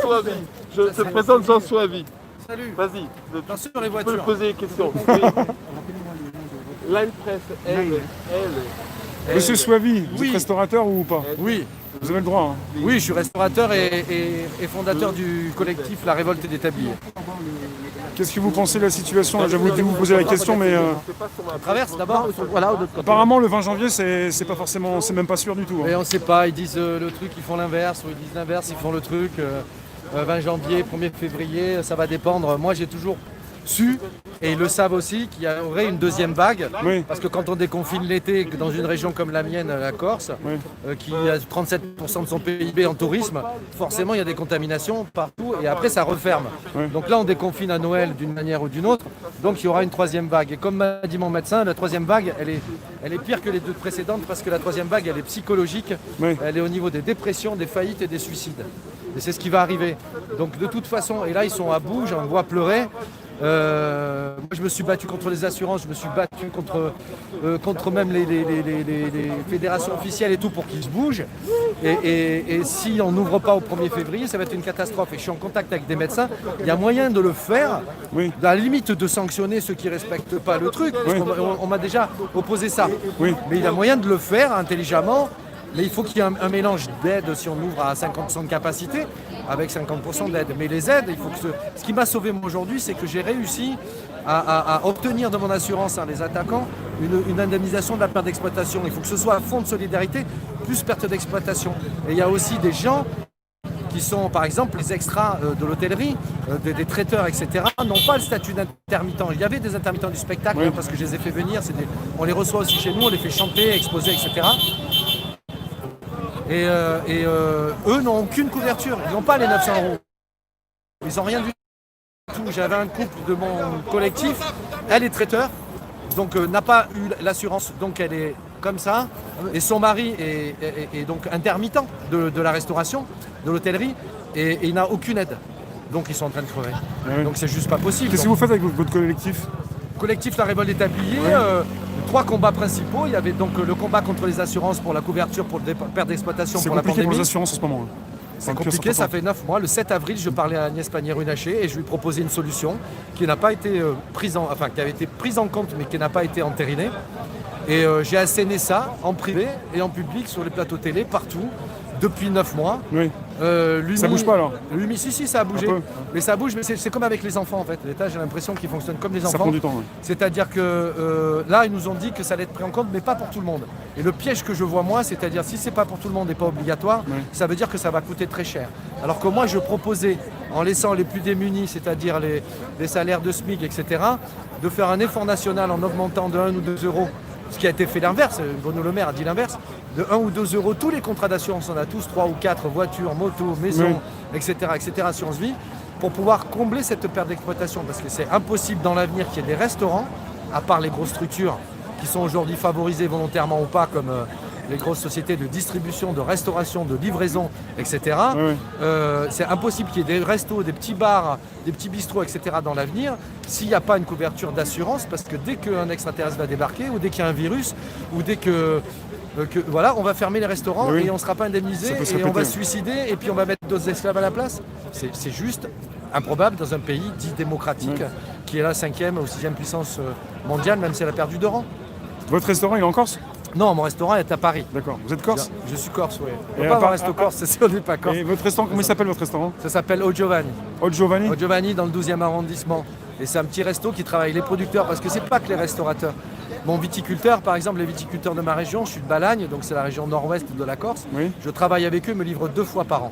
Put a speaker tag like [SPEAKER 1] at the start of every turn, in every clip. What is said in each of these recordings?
[SPEAKER 1] Soavi. Je te présente Jean Soavi.
[SPEAKER 2] Salut.
[SPEAKER 1] Vas-y.
[SPEAKER 2] Attention les
[SPEAKER 1] Tu peux
[SPEAKER 2] voitures.
[SPEAKER 1] me poser des questions. Line Press, elle.
[SPEAKER 3] Monsieur Soavi, vous
[SPEAKER 2] Oui.
[SPEAKER 3] êtes restaurateur ou pas?
[SPEAKER 2] Oui,
[SPEAKER 3] Vous avez le droit. Hein.
[SPEAKER 2] oui, je suis restaurateur et fondateur du collectif La Révolte des Tabliers.
[SPEAKER 3] Qu'est-ce que vous pensez de la situation? Là, j'avais voulu vous poser la question, mais
[SPEAKER 2] On traverse d'abord. Voilà,
[SPEAKER 3] apparemment le 20 janvier, c'est pas forcément, c'est même pas sûr du tout. Hein.
[SPEAKER 2] Et on ne sait pas, ils disent le truc, ils font l'inverse, ou ils disent l'inverse, ils font le truc. 20 janvier, 1er février, ça va dépendre. Moi, j'ai toujours su, et ils le savent aussi, qu'il y aurait une deuxième vague.
[SPEAKER 3] Oui.
[SPEAKER 2] Parce que quand on déconfine l'été, dans une région comme la mienne, la Corse,
[SPEAKER 3] Oui.
[SPEAKER 2] qui a 37% de son PIB en tourisme, forcément il y a des contaminations partout et après ça referme.
[SPEAKER 3] Oui.
[SPEAKER 2] Donc là on déconfine à Noël d'une manière ou d'une autre, donc il y aura une troisième vague. Et comme m'a dit mon médecin, la troisième vague elle est pire que les deux précédentes parce que la troisième vague elle est psychologique,
[SPEAKER 3] Oui.
[SPEAKER 2] elle est au niveau des dépressions, des faillites et des suicides. Et c'est ce qui va arriver. Donc de toute façon, et là ils sont à bout, j'en vois pleurer. Moi je me suis battu contre les assurances, je me suis battu contre même les fédérations officielles et tout pour qu'ils se bougent. Et si on n'ouvre pas au 1er février, ça va être une catastrophe. Et je suis en contact avec des médecins, il y a moyen de le faire,
[SPEAKER 3] Oui.
[SPEAKER 2] à la limite de sanctionner ceux qui ne respectent pas le truc. Parce
[SPEAKER 3] Oui.
[SPEAKER 2] on m'a déjà opposé ça.
[SPEAKER 3] Oui.
[SPEAKER 2] Mais il y a moyen de le faire intelligemment. Mais il faut qu'il y ait un mélange d'aide si on ouvre à 50% de capacité, avec 50% d'aide. Mais les aides, il faut que ce qui m'a sauvé moi aujourd'hui, c'est que j'ai réussi à obtenir de mon assurance, les attaquants, une indemnisation de la perte d'exploitation. Il faut que ce soit un fonds de solidarité plus perte d'exploitation. Et il y a aussi des gens qui sont par exemple les extras de l'hôtellerie, des traiteurs, etc., n'ont pas le statut d'intermittent. Il y avait des intermittents du spectacle,
[SPEAKER 3] Oui.
[SPEAKER 2] parce que je les ai fait venir, on les reçoit aussi chez nous, on les fait chanter, exposer, etc. Et eux n'ont aucune couverture, ils n'ont pas les 900 €. Ils n'ont rien du tout. J'avais un couple de mon collectif, elle est traiteur, donc n'a pas eu l'assurance, donc elle est comme ça. Et son mari est donc intermittent de la restauration, de l'hôtellerie, et il n'a aucune aide. Donc ils sont en train de crever.
[SPEAKER 3] Ouais.
[SPEAKER 2] Donc c'est juste pas possible.
[SPEAKER 3] Qu'est-ce que vous faites avec votre collectif?
[SPEAKER 2] Collectif La Révolte des Tabliers,
[SPEAKER 3] Ouais.
[SPEAKER 2] 3 combats principaux. Il y avait donc le combat contre les assurances pour la couverture, pour le perte d'exploitation,
[SPEAKER 3] C'est
[SPEAKER 2] pour la
[SPEAKER 3] compliqué pour
[SPEAKER 2] pandémie.
[SPEAKER 3] les assurances en ce moment. Hein.
[SPEAKER 2] C'est compliqué, ça fait 9 mois. Le 7 avril, je parlais à Agnès Pannier-Runacher et je lui proposais une solution qui n'a pas été qui avait été prise en compte mais qui n'a pas été entérinée. Et j'ai asséné ça en privé et en public sur les plateaux télé, partout, depuis 9 mois.
[SPEAKER 3] Oui. Ça bouge pas, alors?
[SPEAKER 2] L'UMI, si, ça a bougé.
[SPEAKER 3] Un peu.
[SPEAKER 2] Mais ça bouge, mais c'est comme avec les enfants en fait. L'État, j'ai l'impression qu'il fonctionne comme les
[SPEAKER 3] Ça
[SPEAKER 2] enfants.
[SPEAKER 3] prend du temps. Ouais.
[SPEAKER 2] C'est-à-dire que là, ils nous ont dit que ça allait être pris en compte, mais pas pour tout le monde. Et le piège que je vois moi, c'est-à-dire si c'est pas pour tout le monde et pas obligatoire,
[SPEAKER 3] Ouais.
[SPEAKER 2] ça veut dire que ça va coûter très cher. Alors que moi, je proposais, en laissant les plus démunis, c'est-à-dire les salaires de SMIC, etc., de faire un effort national en augmentant de 1 ou 2 euros, ce qui a été fait l'inverse, Bruno Le Maire a dit l'inverse, de 1 ou 2 euros, tous les contrats d'assurance, on a tous 3 ou 4, voitures, motos, maisons, etc., assurance vie, pour pouvoir combler cette perte d'exploitation. Parce que c'est impossible dans l'avenir qu'il y ait des restaurants, à part les grosses structures qui sont aujourd'hui favorisées volontairement ou pas, comme les grosses sociétés de distribution, de restauration, de livraison, etc.
[SPEAKER 3] Ouais.
[SPEAKER 2] C'est impossible qu'il y ait des restos, des petits bars, des petits bistrots, etc. dans l'avenir, s'il n'y a pas une couverture d'assurance, parce que dès qu'un extraterrestre va débarquer, ou dès qu'il y a un virus, ou dès que voilà, on va fermer les restaurants
[SPEAKER 3] Oui.
[SPEAKER 2] et on ne sera pas indemnisé
[SPEAKER 3] Ça peut se
[SPEAKER 2] et on va
[SPEAKER 3] répéter.
[SPEAKER 2] se suicider et puis on va mettre d'autres esclaves à la place. C'est juste improbable dans un pays dit démocratique
[SPEAKER 3] Oui.
[SPEAKER 2] qui est la 5e ou 6e puissance mondiale, même si elle a perdu 2 rangs.
[SPEAKER 3] Votre restaurant, il est en Corse?
[SPEAKER 2] Non, mon restaurant est à Paris.
[SPEAKER 3] D'accord. Vous êtes Corse?
[SPEAKER 2] Je suis corse, oui. On
[SPEAKER 3] Et
[SPEAKER 2] peut
[SPEAKER 3] à
[SPEAKER 2] pas avoir
[SPEAKER 3] part-
[SPEAKER 2] un resto corse, c'est si on n'est pas corse.
[SPEAKER 3] Et votre restaurant, comment il s'appelle votre restaurant?
[SPEAKER 2] Ça s'appelle O Giovanni.
[SPEAKER 3] Old Giovanni?
[SPEAKER 2] O Giovanni dans le 12e arrondissement. Et c'est un petit resto qui travaille les producteurs, parce que c'est pas que les restaurateurs. Mon viticulteur, par exemple, les viticulteurs de ma région, je suis de Balagne, donc c'est la région nord-ouest de la Corse.
[SPEAKER 3] Oui.
[SPEAKER 2] Je travaille avec eux, me livre 2 fois par an.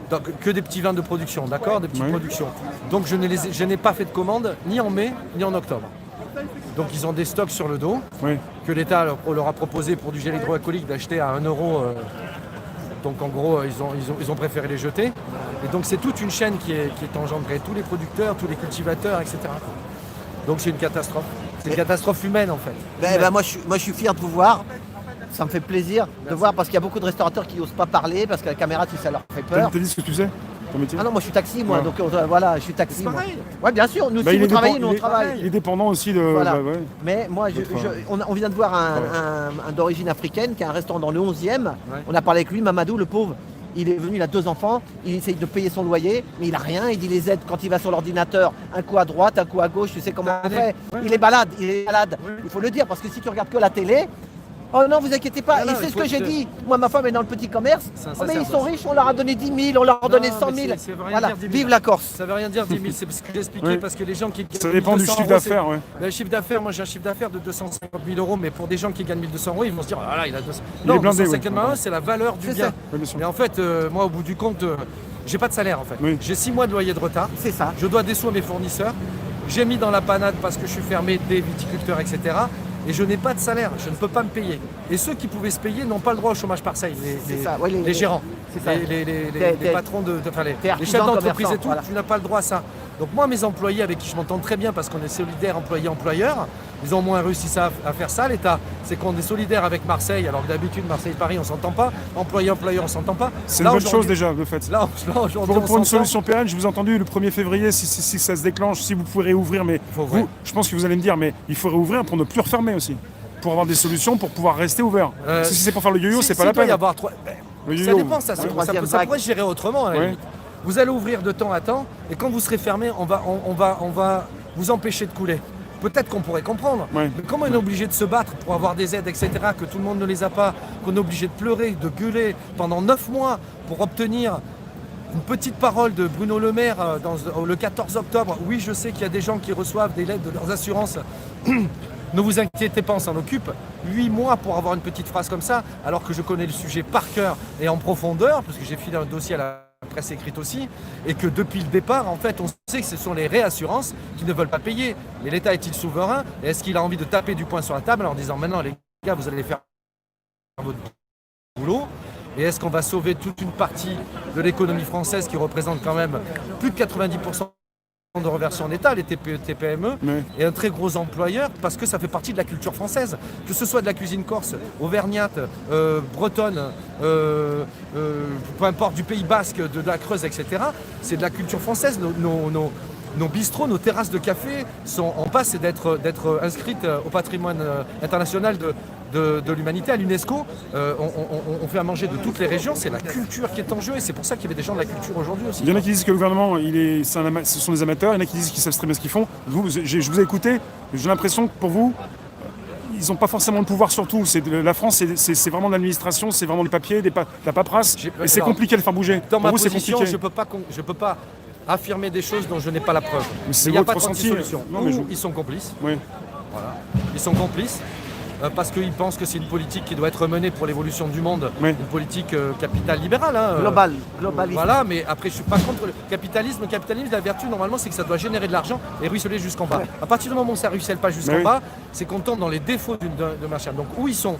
[SPEAKER 2] Donc que des petits vins de production, d'accord? Des petites
[SPEAKER 3] Oui.
[SPEAKER 2] productions. Donc je n'ai pas fait de commande ni en mai ni en octobre. Donc ils ont des stocks sur le dos
[SPEAKER 3] Oui.
[SPEAKER 2] que l'État leur a proposé pour du gel hydroalcoolique d'acheter à 1 euro. Donc en gros, ils ont préféré les jeter. Et donc c'est toute une chaîne qui est engendrée, tous les producteurs, tous les cultivateurs, etc. Donc c'est une catastrophe. C'est une catastrophe humaine en fait.
[SPEAKER 4] Moi, je suis fier de vous voir. Ça me fait plaisir de voir parce qu'il y a beaucoup de restaurateurs qui n'osent pas parler parce que la caméra, ça leur fait peur.
[SPEAKER 3] T'as dit ce que tu sais? Ton métier?
[SPEAKER 4] Ah non, moi je suis taxi, moi,
[SPEAKER 3] Ouais.
[SPEAKER 4] donc voilà, je suis taxi.
[SPEAKER 2] C'est
[SPEAKER 4] moi.
[SPEAKER 2] pareil.
[SPEAKER 4] Ouais, bien sûr, nous
[SPEAKER 3] Bah,
[SPEAKER 4] si
[SPEAKER 3] il
[SPEAKER 4] vous
[SPEAKER 3] est
[SPEAKER 4] travaillez,
[SPEAKER 3] dépend-
[SPEAKER 4] nous on
[SPEAKER 3] il est-
[SPEAKER 4] travaille.
[SPEAKER 3] Il est dépendant aussi de.
[SPEAKER 4] Voilà.
[SPEAKER 3] bah, ouais.
[SPEAKER 4] Mais moi, on vient de voir un d'origine africaine qui a un restaurant dans le 11e.
[SPEAKER 2] Ouais.
[SPEAKER 4] On a parlé avec lui, Mamadou, le pauvre. il est venu, il a 2 enfants, il essaye de payer son loyer, mais il a rien, il dit les aides quand il va sur l'ordinateur, un coup à droite, un coup à gauche, tu sais comment on fait. Il est malade, il faut le dire, parce que si tu regardes que la télé, oh non, vous inquiétez pas,
[SPEAKER 2] Non,
[SPEAKER 4] et c'est ce
[SPEAKER 2] il faut
[SPEAKER 4] que j'ai
[SPEAKER 2] que-
[SPEAKER 4] dit. Moi, ma femme est dans le petit commerce.
[SPEAKER 2] C'est un
[SPEAKER 4] Oh, mais ils sont
[SPEAKER 2] sacerdoce.
[SPEAKER 4] riches, on leur a donné 10 000, on leur a donné 100 000.
[SPEAKER 2] Ça veut rien
[SPEAKER 4] Voilà,
[SPEAKER 2] dire 10 000.
[SPEAKER 4] vive la Corse.
[SPEAKER 2] Ça veut rien dire 10 000, c'est ce que j'ai expliqué
[SPEAKER 3] Oui.
[SPEAKER 2] parce que les gens qui
[SPEAKER 3] Ça dépend du
[SPEAKER 2] 1200
[SPEAKER 3] chiffre
[SPEAKER 2] euros, c'est-
[SPEAKER 3] d'affaires, ouais.
[SPEAKER 2] Le chiffre d'affaires, moi j'ai un chiffre d'affaires de 250 000 euros, mais pour des gens qui gagnent 1200 euros, ils vont se dire, ah là, il a 200.
[SPEAKER 3] Il est
[SPEAKER 2] Non,
[SPEAKER 3] blindé,
[SPEAKER 2] 250 000
[SPEAKER 3] oui.
[SPEAKER 2] euros, c'est la valeur du
[SPEAKER 4] C'est
[SPEAKER 2] bien.
[SPEAKER 4] ça.
[SPEAKER 3] Oui, bien sûr.
[SPEAKER 2] Mais en fait, moi au bout du compte, j'ai pas de salaire en fait.
[SPEAKER 3] Oui.
[SPEAKER 2] J'ai 6 mois de loyer de retard.
[SPEAKER 4] C'est ça.
[SPEAKER 2] Je dois des sous à mes fournisseurs. J'ai mis dans la panade parce que je suis fermé des viticulteurs, etc. Et je n'ai pas de salaire, je ne peux pas me payer. Et ceux qui pouvaient se payer n'ont pas le droit au chômage partiel,
[SPEAKER 4] C'est ça, ouais,
[SPEAKER 2] les gérants,
[SPEAKER 4] c'est ça.
[SPEAKER 2] les patrons enfin, les
[SPEAKER 4] t'es
[SPEAKER 2] chefs
[SPEAKER 4] artisan,
[SPEAKER 2] d'entreprise et
[SPEAKER 4] commerçant,
[SPEAKER 2] tout,
[SPEAKER 4] voilà.
[SPEAKER 2] tu n'as pas le droit à ça. Donc moi, mes employés avec qui je m'entends très bien parce qu'on est solidaires employé-employeur, ils ont au moins réussi ça, à faire ça, l'État. C'est qu'on est solidaire avec Marseille, alors que d'habitude, Marseille-Paris, on s'entend pas. Employé-employeur, on s'entend pas.
[SPEAKER 3] C'est
[SPEAKER 2] Là,
[SPEAKER 3] une bonne chose
[SPEAKER 2] aujourd'hui-
[SPEAKER 3] déjà, de fait.
[SPEAKER 2] Là, aujourd'hui, on
[SPEAKER 3] Pour une
[SPEAKER 2] s'entend.
[SPEAKER 3] solution pérenne, je vous ai entendu le 1er février, si ça se déclenche, si vous pouvez réouvrir, mais
[SPEAKER 2] Faut ouvrir.
[SPEAKER 3] vous, je pense que vous allez me dire, mais il faut réouvrir pour ne plus refermer aussi. Pour avoir des solutions, pour pouvoir rester ouvert. Parce que si c'est pour faire le yo-yo, c'est pas la
[SPEAKER 2] Il doit y
[SPEAKER 3] peine.
[SPEAKER 2] avoir
[SPEAKER 3] Le
[SPEAKER 2] Ça
[SPEAKER 3] yo-yo.
[SPEAKER 2] dépend, ça,
[SPEAKER 3] Ouais.
[SPEAKER 2] ça pourrait se gérer autrement. à la
[SPEAKER 3] Ouais.
[SPEAKER 2] limite. Vous allez ouvrir de temps à temps, et quand vous serez fermé, on va vous empêcher de couler. Peut-être qu'on pourrait comprendre,
[SPEAKER 3] Ouais.
[SPEAKER 2] mais comment on est obligé de se battre pour avoir des aides, etc., que tout le monde ne les a pas, qu'on est obligé de pleurer, de gueuler pendant 9 mois pour obtenir une petite parole de Bruno Le Maire le 14 octobre. Oui, je sais qu'il y a des gens qui reçoivent des lettres de leurs assurances. Ne vous inquiétez pas, on s'en occupe. 8 mois pour avoir une petite phrase comme ça, alors que je connais le sujet par cœur et en profondeur, parce que j'ai filé un dossier à la presse écrite aussi, et que depuis le départ, en fait, on sait que ce sont les réassurances qui ne veulent pas payer. Mais l'État est-il souverain? Et est-ce qu'il a envie de taper du poing sur la table en disant maintenant, les gars, vous allez faire votre boulot? Et est-ce qu'on va sauver toute une partie de l'économie française qui représente quand même plus de 90% de reversion en État, les TPE, TPME,
[SPEAKER 3] Ouais.
[SPEAKER 2] et un très gros employeur parce que ça fait partie de la culture française. Que ce soit de la cuisine corse, auvergnate, bretonne, peu importe, du Pays Basque, de la Creuse, etc. C'est de la culture française. Nos bistrots, nos terrasses de café sont en passe d'être inscrites au patrimoine international de l'humanité, à l'UNESCO. On fait à manger de toutes les régions, c'est la culture qui est en jeu et c'est pour ça qu'il y avait des gens de la culture aujourd'hui aussi.
[SPEAKER 3] Il y en a qui disent que le gouvernement, ce sont des amateurs, il y en a qui disent qu'ils savent très bien ce qu'ils font. Je vous ai écouté, j'ai l'impression que pour vous, ils n'ont pas forcément le pouvoir sur tout. La France, c'est vraiment de l'administration, c'est vraiment du papier, de la paperasse, et c'est
[SPEAKER 2] alors,
[SPEAKER 3] compliqué de faire bouger.
[SPEAKER 2] Dans
[SPEAKER 3] Pour
[SPEAKER 2] ma
[SPEAKER 3] vous, c'est
[SPEAKER 2] position,
[SPEAKER 3] compliqué.
[SPEAKER 2] je peux pas affirmer des choses dont je n'ai pas la preuve.
[SPEAKER 3] Mais c'est
[SPEAKER 2] Il n'y a
[SPEAKER 3] votre
[SPEAKER 2] pas 36
[SPEAKER 3] ressenti.
[SPEAKER 2] solutions.
[SPEAKER 3] Non, mais
[SPEAKER 2] Ou ils sont complices.
[SPEAKER 3] Oui.
[SPEAKER 2] Voilà. Ils sont complices parce qu'ils pensent que c'est une politique qui doit être menée pour l'évolution du monde,
[SPEAKER 3] Oui.
[SPEAKER 2] une politique capitale libérale.
[SPEAKER 4] Globaliste.
[SPEAKER 2] Voilà, mais après je suis pas contre le capitalisme. Le capitalisme, la vertu normalement, c'est que ça doit générer de l'argent et ruisseler jusqu'en bas. À partir du moment où ça ruisselle pas jusqu'en
[SPEAKER 3] Oui.
[SPEAKER 2] bas, c'est qu'on tombe dans les défauts de machin. Donc où ils sont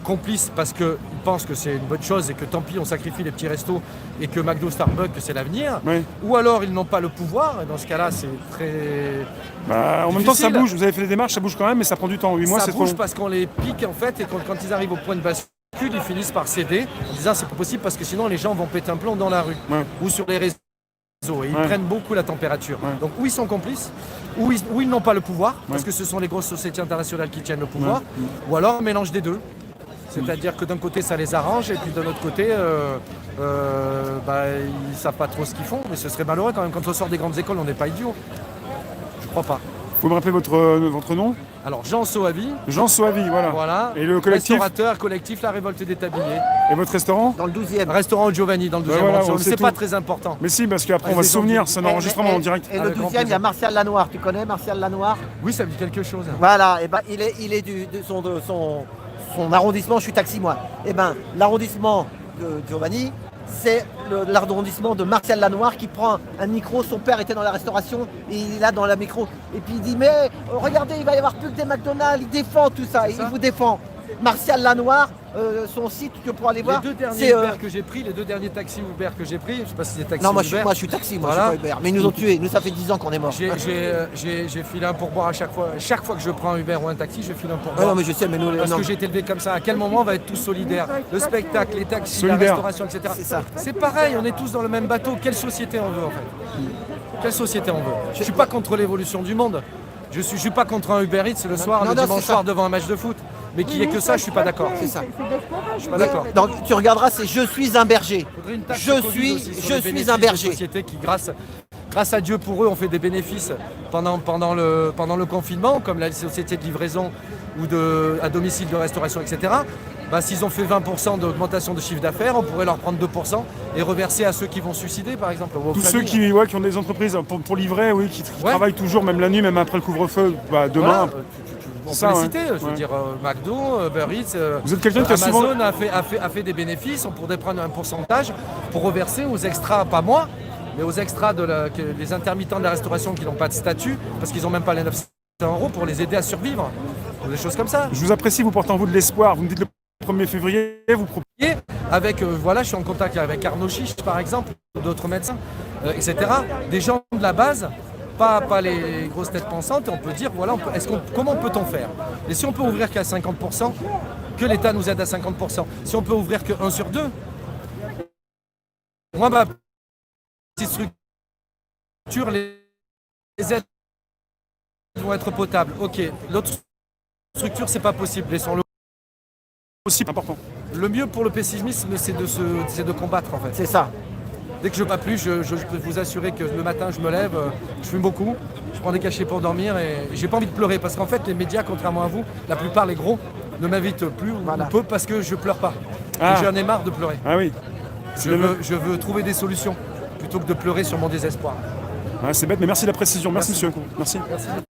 [SPEAKER 2] complices parce qu'ils pensent que c'est une bonne chose et que tant pis on sacrifie les petits restos et que McDo, Starbucks, que c'est l'avenir.
[SPEAKER 3] Oui.
[SPEAKER 2] Ou alors ils n'ont pas le pouvoir, et dans ce cas-là c'est très...
[SPEAKER 3] Bah, en même temps, ça
[SPEAKER 2] difficile.
[SPEAKER 3] bouge. Vous avez fait des démarches, ça bouge quand même, mais ça prend du temps. 8 mois,
[SPEAKER 2] Ça
[SPEAKER 3] c'est trop
[SPEAKER 2] bouge
[SPEAKER 3] long.
[SPEAKER 2] parce qu'on les pique en fait et quand ils arrivent au point de bascule, ils finissent par céder en disant c'est pas possible parce que sinon les gens vont péter un plomb dans la rue
[SPEAKER 3] Ouais.
[SPEAKER 2] ou sur les réseaux et ils
[SPEAKER 3] Ouais.
[SPEAKER 2] prennent beaucoup la température.
[SPEAKER 3] Ouais.
[SPEAKER 2] Donc où ils sont complices, où ils n'ont pas le pouvoir parce que ce sont les grosses sociétés internationales qui tiennent le pouvoir, ou alors un mélange des deux. C'est-à-dire que d'un côté ça les arrange et puis de l'autre côté ils ne savent pas trop ce qu'ils font, mais ce serait malheureux quand même. Quand on sort des grandes écoles, on n'est pas idiot. Je crois pas.
[SPEAKER 3] Vous pouvez me rappeler votre nom?
[SPEAKER 2] Alors Jean Soavi,
[SPEAKER 3] Jean Soavi, voilà.
[SPEAKER 2] voilà,
[SPEAKER 3] Et le collectif?
[SPEAKER 2] restaurateur, collectif La Révolte des Tabliers,
[SPEAKER 3] Et votre restaurant?
[SPEAKER 4] Dans le 12e.
[SPEAKER 2] restaurant Giovanni dans le 2e
[SPEAKER 3] voilà,
[SPEAKER 2] arrondissement.
[SPEAKER 3] on
[SPEAKER 2] Mais
[SPEAKER 3] sait
[SPEAKER 2] c'est pas
[SPEAKER 3] tout.
[SPEAKER 2] très important.
[SPEAKER 3] Mais si, parce qu'après, on va
[SPEAKER 2] c'est
[SPEAKER 3] se souvenir,
[SPEAKER 2] gentil.
[SPEAKER 3] c'est un enregistrement en direct.
[SPEAKER 4] Et le
[SPEAKER 2] Avec grand
[SPEAKER 4] 12e, il y a
[SPEAKER 2] plaisir.
[SPEAKER 4] Martial Lanoir. Tu connais Martial Lanoir?
[SPEAKER 2] Oui, ça me dit quelque chose.
[SPEAKER 4] Voilà, et ben il est de son arrondissement, je suis taxi moi. Et ben l'arrondissement de Giovanni, c'est l'arrondissement de Martial Lanoir qui prend un micro. Son père était dans la restauration et il est là dans la micro. Et puis il dit mais regardez, il va y avoir plus que des McDonald's, il défend tout ça, il vous défend. Martial Lanoir, son site que pour aller voir.
[SPEAKER 2] Les deux derniers
[SPEAKER 4] c'est,
[SPEAKER 2] Uber que j'ai pris, les deux derniers taxis Uber que j'ai pris, je sais pas si c'est taxi
[SPEAKER 4] non,
[SPEAKER 2] ou Uber.
[SPEAKER 4] moi je suis taxi, moi
[SPEAKER 2] Voilà.
[SPEAKER 4] je suis pas Uber. Mais ils nous ont tués, nous ça fait 10 ans qu'on est morts.
[SPEAKER 2] J'ai filé un pourboire à chaque fois. Chaque fois que je prends un Uber ou un taxi, je file un
[SPEAKER 4] Ah
[SPEAKER 2] pourboire.
[SPEAKER 4] non mais je sais, mais nous
[SPEAKER 2] Parce
[SPEAKER 4] non.
[SPEAKER 2] que j'ai été élevé comme ça. À quel moment on va être tous solidaires? Le spectacle, les taxis,
[SPEAKER 3] Solidaires.
[SPEAKER 2] la restauration, etc.
[SPEAKER 4] C'est ça.
[SPEAKER 2] C'est pareil, on est tous dans le même bateau. Quelle société on veut en fait? Quelle société on veut? Je suis pas contre l'évolution du monde. Je suis pas contre un Uber Eats le soir,
[SPEAKER 4] non,
[SPEAKER 2] le
[SPEAKER 4] non,
[SPEAKER 2] dimanche
[SPEAKER 4] c'est ça.
[SPEAKER 2] soir devant un match de foot. mais qu'il n'y ait que ça, je suis pas d'accord.
[SPEAKER 4] C'est ça.
[SPEAKER 2] Je suis pas d'accord.
[SPEAKER 4] Donc tu regarderas, c'est je suis un berger.
[SPEAKER 2] Faudrait une taxe
[SPEAKER 4] Je
[SPEAKER 2] Covid
[SPEAKER 4] suis,
[SPEAKER 2] aussi sur
[SPEAKER 4] je
[SPEAKER 2] les
[SPEAKER 4] suis
[SPEAKER 2] bénéfices
[SPEAKER 4] un
[SPEAKER 2] des
[SPEAKER 4] berger.
[SPEAKER 2] sociétés qui, grâce à Dieu pour eux, ont fait des bénéfices pendant le confinement, comme la société de livraison ou à domicile de restauration, etc. Bah, s'ils ont fait 20% d'augmentation de chiffre d'affaires, on pourrait leur prendre 2% et reverser à ceux qui vont suicider, par exemple. Aux
[SPEAKER 3] Tous ceux
[SPEAKER 2] familles.
[SPEAKER 3] qui ont des entreprises pour livrer, oui, qui
[SPEAKER 2] Ouais.
[SPEAKER 3] travaillent toujours, même la nuit, même après le couvre-feu, bah, demain.
[SPEAKER 2] Voilà, on
[SPEAKER 3] Ça,
[SPEAKER 2] peut les
[SPEAKER 3] ouais.
[SPEAKER 2] citer, je veux
[SPEAKER 3] Ouais.
[SPEAKER 2] dire McDo, Uber Eats,
[SPEAKER 3] Vous êtes quelqu'un qui a souvent-
[SPEAKER 2] Amazon a fait des bénéfices, on pourrait prendre un pourcentage pour reverser aux extras, pas moi, mais aux extras les intermittents de la restauration qui n'ont pas de statut, parce qu'ils n'ont même pas les 900 € pour les aider à survivre, ou des choses comme ça.
[SPEAKER 3] Je vous apprécie, vous portez en vous de l'espoir. Vous me dites le 1er février, vous proposez.
[SPEAKER 2] Et avec, voilà, je suis en contact avec Arnaud Chiche, par exemple, d'autres médecins, etc. Des gens de la base, pas les grosses têtes pensantes, et on peut dire, voilà, comment peut-on faire? Et si on peut ouvrir qu'à 50%, que l'État nous aide à 50%. Si on peut ouvrir que 1 sur 2, moi, ma petite structure, les aides vont être potables. Ok, l'autre structure, c'est pas possible, laissons-le.
[SPEAKER 3] Aussi important.
[SPEAKER 2] Le mieux pour le pessimisme, c'est de combattre, en fait.
[SPEAKER 4] C'est ça.
[SPEAKER 2] Dès que je ne peux plus, je peux vous assurer que le matin, je me lève, je fume beaucoup, je prends des cachets pour dormir et j'ai pas envie de pleurer. Parce qu'en fait, les médias, contrairement à vous, la plupart, les gros, ne m'invitent plus ou peu parce que je pleure pas.
[SPEAKER 3] Ah.
[SPEAKER 2] Et j'en ai marre de pleurer.
[SPEAKER 3] Ah oui.
[SPEAKER 2] Je veux trouver des solutions plutôt que de pleurer sur mon désespoir.
[SPEAKER 3] Ah, c'est bête, mais merci de la précision. Merci,
[SPEAKER 2] Merci
[SPEAKER 3] monsieur. Merci.
[SPEAKER 2] Merci.